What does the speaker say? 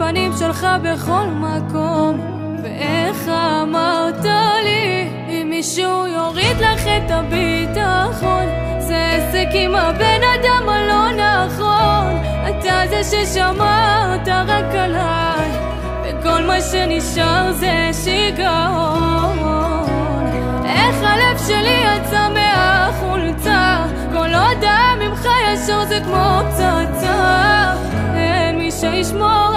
הפנים שלך בכל מקום. ואיך אמרת לי, אם מישהו יוריד לך את הביטחון, זה עסק עם הבן אדם הלא נכון. אתה זה ששמרת רק עליי, וכל מה שנשאר זה שיגעון. איך הלב שלי יצא מהחולצה, כל הודעה ממך ישר זה כמו פצצה. אין מי שישמור